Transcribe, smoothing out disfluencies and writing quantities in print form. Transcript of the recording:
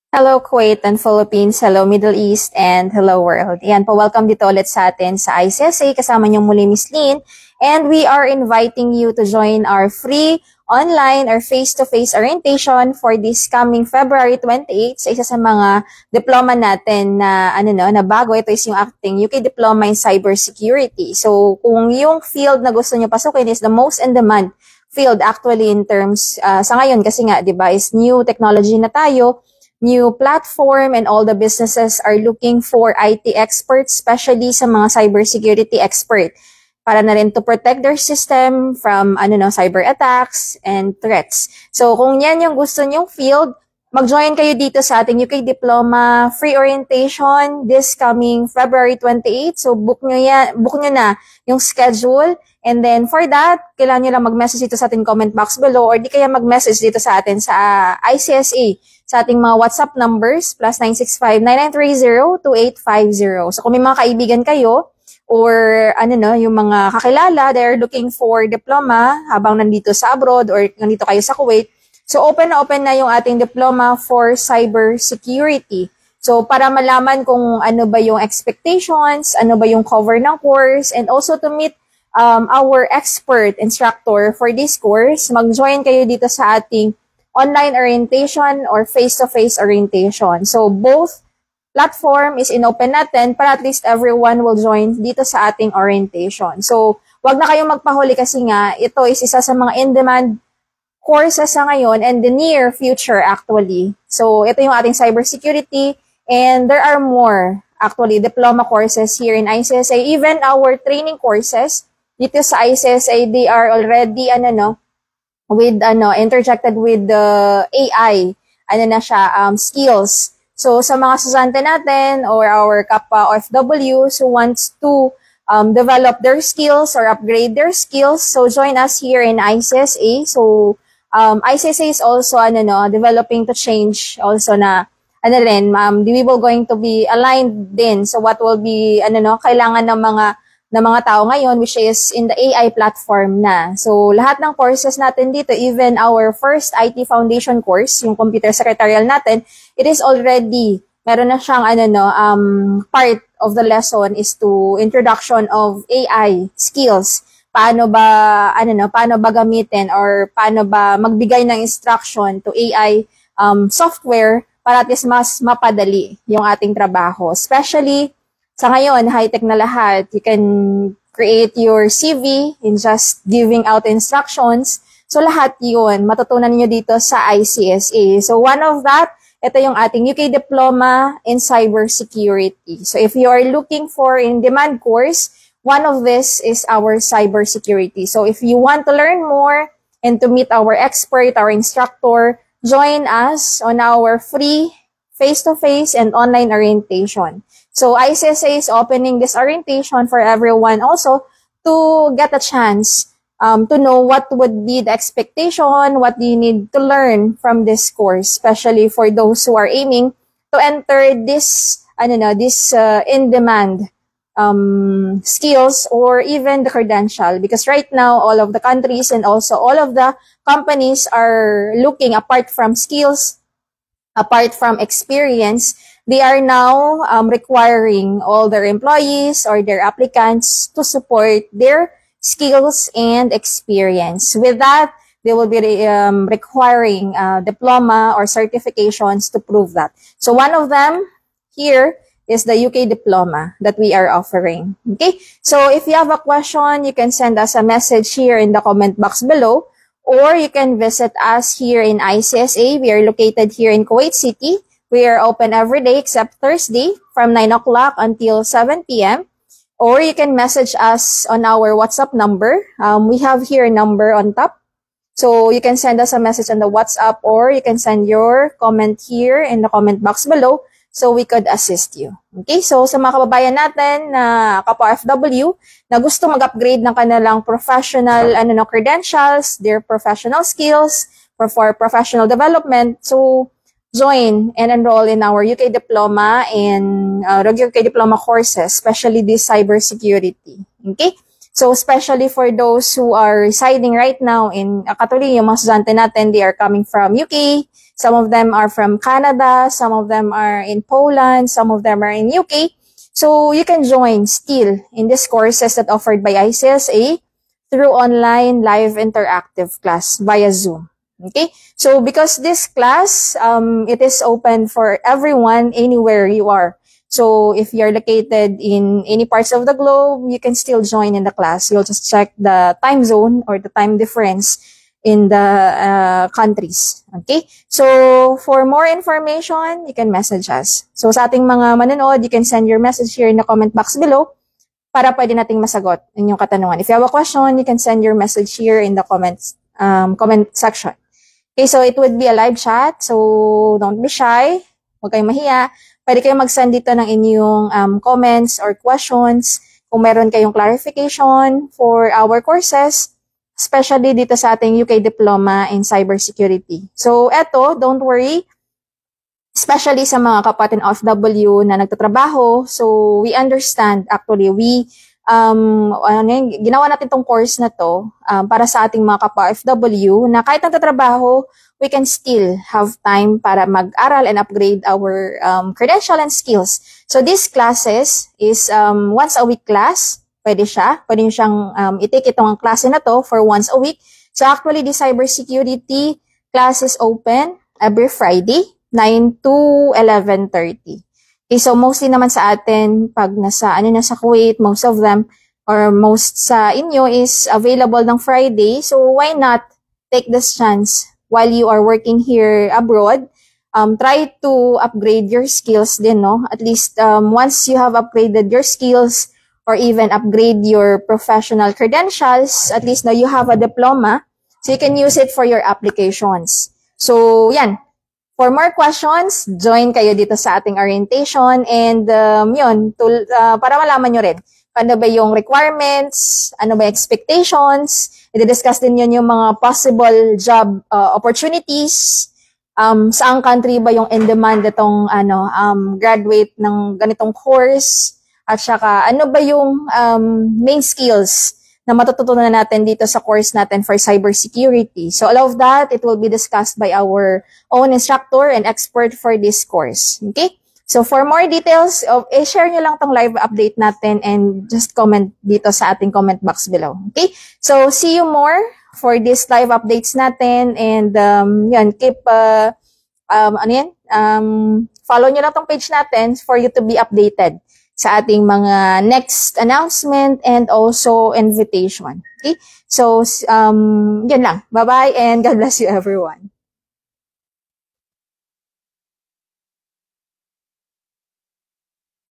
Hello Kuwait and Philippines, hello Middle East, and hello world. Yan po, welcome dito ulit sa atin sa ICSA. Kasama niyong muli Miss Lynn. And we are inviting you to join our free online or face-to-face orientation for this coming February 28 sa isa sa mga diploma natin na na bago. Ito is yung acting UK Diploma in Cybersecurity. So kung yung field na gusto niyo pasukin is the most in demand field actually in terms sa ngayon kasi nga 'di ba is new technology na tayo, new platform, and all the businesses are looking for IT experts, especially sa mga cybersecurity expert, para na rin to protect their system from cyber attacks and threats. So kung yan yung gusto nyong field, mag-join kayo dito sa ating UK Diploma free orientation this coming February 28. So book nyo na yung schedule. And then for that, kailangan nyo lang mag-message dito sa ating comment box below or di kaya mag-message dito sa atin sa ICSA sa ating mga WhatsApp numbers +965-9930-2850. So kung may mga kaibigan kayo or yung mga kakilala, they're looking for diploma habang nandito sa abroad or nandito kayo sa Kuwait. So open na yung ating diploma for cybersecurity. So para malaman kung ano ba yung expectations, ano ba yung cover ng course, and also to meet our expert instructor for this course, mag-join kayo dito sa ating online orientation or face-to-face orientation. So both platform is in-open natin para at least everyone will join dito sa ating orientation. So wag na kayong magpahuli kasi nga ito is isa sa mga in-demand courses sa ngayon and the near future actually. So ito yung ating cybersecurity and there are more actually diploma courses here in ICSA. Even our training courses dito sa ICSA, they are already with interjected with the AI skills. So sa mga estudyante natin or our kapwa OFWs who wants to develop their skills or upgrade their skills, so join us here in ICSA. So ICSA is also developing to change also na we will going to be aligned din so what will be kailangan ng mga tao ngayon, which is in the AI platform na. So, lahat ng courses natin dito, even our first IT foundation course, yung computer secretarial natin, it is already, meron na siyang, part of the lesson is to introduction of AI skills. Paano ba gamitin or paano ba magbigay ng instruction to AI software para at least mas mapadali yung ating trabaho. Especially, sa ngayon, high-tech na lahat. You can create your CV in just giving out instructions. So, lahat yun, matutunan niyo dito sa ICSA. So, one of that, ito yung ating UK Diploma in Cybersecurity. So, if you are looking for in-demand course, one of this is our cybersecurity. So, if you want to learn more and to meet our expert, our instructor, join us on our free face-to-face and online orientation. So ICSA is opening this orientation for everyone also to get a chance to know what would be the expectation, what do you need to learn from this course, especially for those who are aiming to enter this in-demand skills or even the credential. Because right now, all of the countries and also all of the companies are looking apart from skills, apart from experience, they are now requiring all their employees or their applicants to support their skills and experience. With that, they will be requiring diploma or certifications to prove that. So one of them here is the UK Diploma that we are offering. Okay? So if you have a question, you can send us a message here in the comment box below, or you can visit us here in ICSA. We are located here in Kuwait City. We are open every day except Thursday from 9 o'clock until 7 p.m. Or you can message us on our WhatsApp number. We have here a number on top. So you can send us a message on the WhatsApp or you can send your comment here in the comment box below so we could assist you. Okay, so sa mga kababayan natin na kapwa FW na gusto mag-upgrade ng kanilang professional credentials, their professional skills for professional development, so join and enroll in our UK Diploma and UK Diploma courses, especially this cybersecurity. Okay? So, especially for those who are residing right now in, actually, yung mga estudyante natin, they are coming from UK, some of them are from Canada, some of them are in Poland, some of them are in UK. So, you can join still in these courses that offered by ICSA through online live interactive class via Zoom. Okay? So, because this class, it is open for everyone anywhere you are. So, if you're located in any parts of the globe, you can still join in the class. You'll just check the time zone or the time difference in the countries. Okay? So, for more information, you can message us. So, sa ating mga manonood, you can send your message here in the comment box below para pwede nating masagot inyong katanungan. If you have a question, you can send your message here in the comment section. Okay, so it would be a live chat. So, don't be shy. Huwag kayong mahiya. Pwede kayong mag-send dito ng inyong comments or questions kung meron kayong clarification for our courses, especially dito sa ating UK Diploma in Cybersecurity. So, eto, don't worry. Especially sa mga kapatid OFW na nagtatrabaho. So, we understand, actually, ginawa natin tong course na to para sa ating mga kapwa-OFW na kahit nagtatrabaho, we can still have time para mag-aral and upgrade our credential and skills. So, these classes is once a week class. Pwede siya. Pwede nyo siyang i-take itong klase na to for once a week. So, actually, the cybersecurity class is open every Friday, 9 to 11:30. Okay, so mostly naman sa atin, pag nasa Kuwait, most of them, or most sa inyo is available ng Friday. So, why not take this chance while you are working here abroad? Try to upgrade your skills din, no? At least, once you have upgraded your skills, or even upgrade your professional credentials, at least now you have a diploma, so you can use it for your applications. So, yan. For more questions, join kayo dito sa ating orientation and para malaman nyo rin ano ba yung requirements, ano ba expectations, i-discuss din yun yung mga possible job opportunities, saang country ba yung in-demand itong graduate ng ganitong course, at saka ano ba yung main skills na matututunan natin dito sa course natin for cybersecurity. So all of that, it will be discussed by our own instructor and expert for this course. Okay? So for more details, share nyo lang tong live update natin and just comment dito sa ating comment box below. Okay? So see you more for this live updates natin and keep, follow nyo lang tong page natin for you to be updated sa ating mga next announcement and also invitation. Okay? So, yun lang. Bye-bye and God bless you everyone.